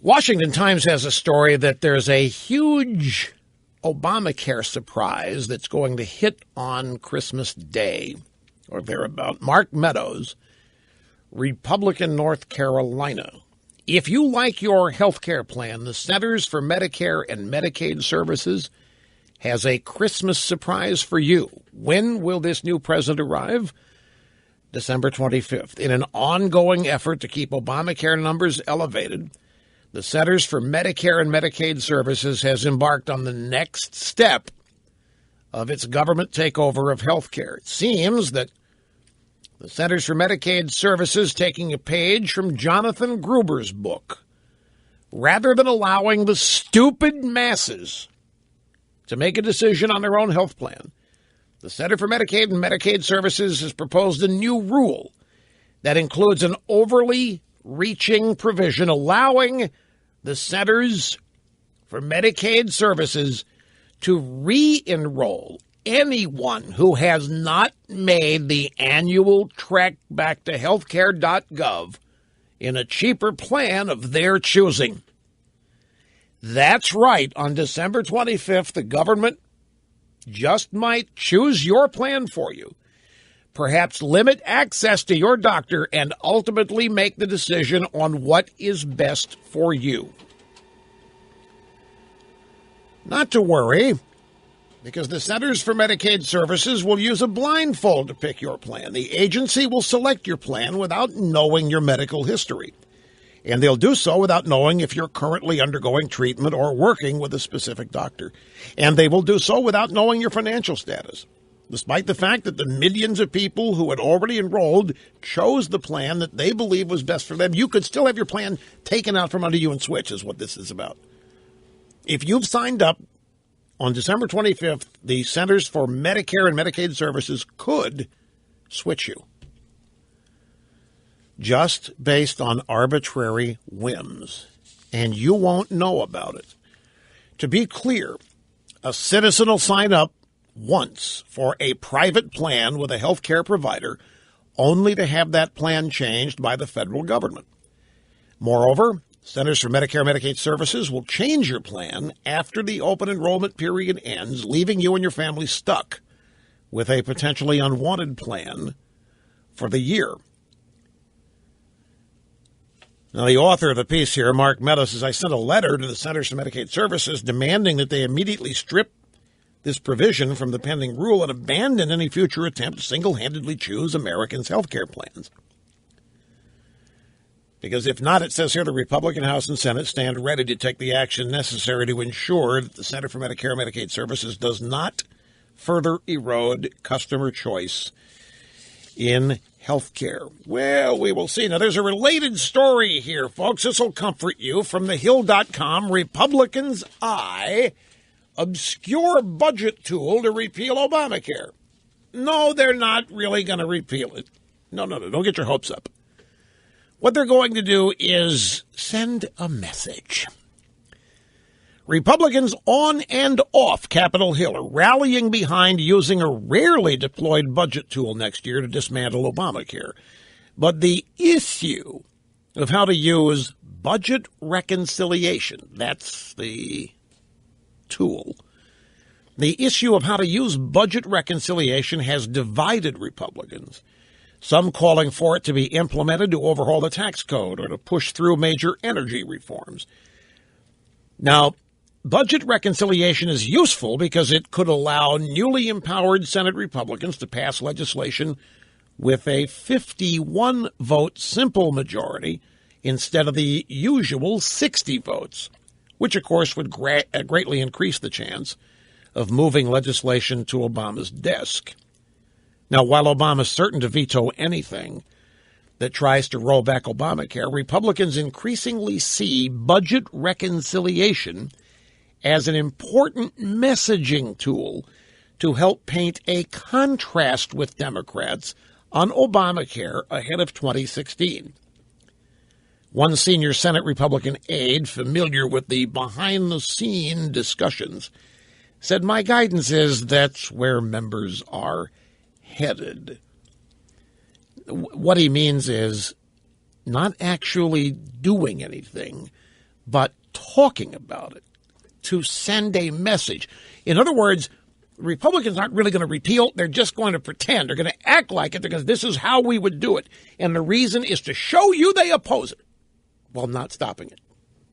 Washington Times has a story that there's a huge Obamacare surprise that's going to hit on Christmas Day or thereabout. Mark Meadows, Republican, North Carolina. If you like your health care plan, the Centers for Medicare and Medicaid Services has a Christmas surprise for you. When will this new president arrive? December 25th. In an ongoing effort to keep Obamacare numbers elevated, the Centers for Medicare and Medicaid Services has embarked on the next step of its government takeover of health care. It seems that the Centers for Medicaid Services taking a page from Jonathan Gruber's book. Rather than allowing the stupid masses to make a decision on their own health plan, the Center for Medicaid and Medicaid Services has proposed a new rule that includes an overly reaching provision allowing the Centers for Medicaid Services to re-enroll anyone who has not made the annual trek back to healthcare.gov in a cheaper plan of their choosing. That's right. On December 25th, the government just might choose your plan for you, perhaps limit access to your doctor, and ultimately make the decision on what is best for you. Not to worry, because the Centers for Medicaid Services will use a blindfold to pick your plan. The agency will select your plan without knowing your medical history, and they'll do so without knowing if you're currently undergoing treatment or working with a specific doctor, and they will do so without knowing your financial status. Despite the fact that the millions of people who had already enrolled chose the plan that they believe was best for them, you could still have your plan taken out from under you and switch, is what this is about. If you've signed up on December 25th, the Centers for Medicare and Medicaid Services could switch you, just based on arbitrary whims, and you won't know about it. To be clear, a citizen will sign up once for a private plan with a health care provider, only to have that plan changed by the federal government. Moreover, Centers for Medicare and Medicaid Services will change your plan after the open enrollment period ends, leaving you and your family stuck with a potentially unwanted plan for the year. Now, the author of the piece here, Mark Meadows, says, I sent a letter to the Centers for Medicaid Services demanding that they immediately strip this provision from the pending rule and abandon any future attempt to single-handedly choose Americans' health care plans. Because if not, it says here, the Republican House and Senate stand ready to take the action necessary to ensure that the Center for Medicare and Medicaid Services does not further erode customer choice in health care. Well, we will see. Now, there's a related story here, folks. This will comfort you from thehill.com. Republicans' eye obscure budget tool to repeal Obamacare. No, they're not really going to repeal it. No, don't get your hopes up. What they're going to do is send a message. Republicans on and off Capitol Hill are rallying behind using a rarely deployed budget tool next year to dismantle Obamacare. But the issue of how to use budget reconciliation, that's the tool. The issue of how to use budget reconciliation has divided Republicans, some calling for it to be implemented to overhaul the tax code or to push through major energy reforms. Now, budget reconciliation is useful because it could allow newly empowered Senate Republicans to pass legislation with a 51-vote simple majority instead of the usual 60 votes, which, of course, would greatly increase the chance of moving legislation to Obama's desk. Now, while Obama is certain to veto anything that tries to roll back Obamacare, Republicans increasingly see budget reconciliation as an important messaging tool to help paint a contrast with Democrats on Obamacare ahead of 2016. One senior Senate Republican aide familiar with the behind-the-scene discussions said, my guidance is that's where members are headed. What he means is not actually doing anything, but talking about it to send a message. In other words, Republicans aren't really going to repeal. They're just going to pretend. They're going to act like it because this is how we would do it. And the reason is to show you they oppose it while not stopping it.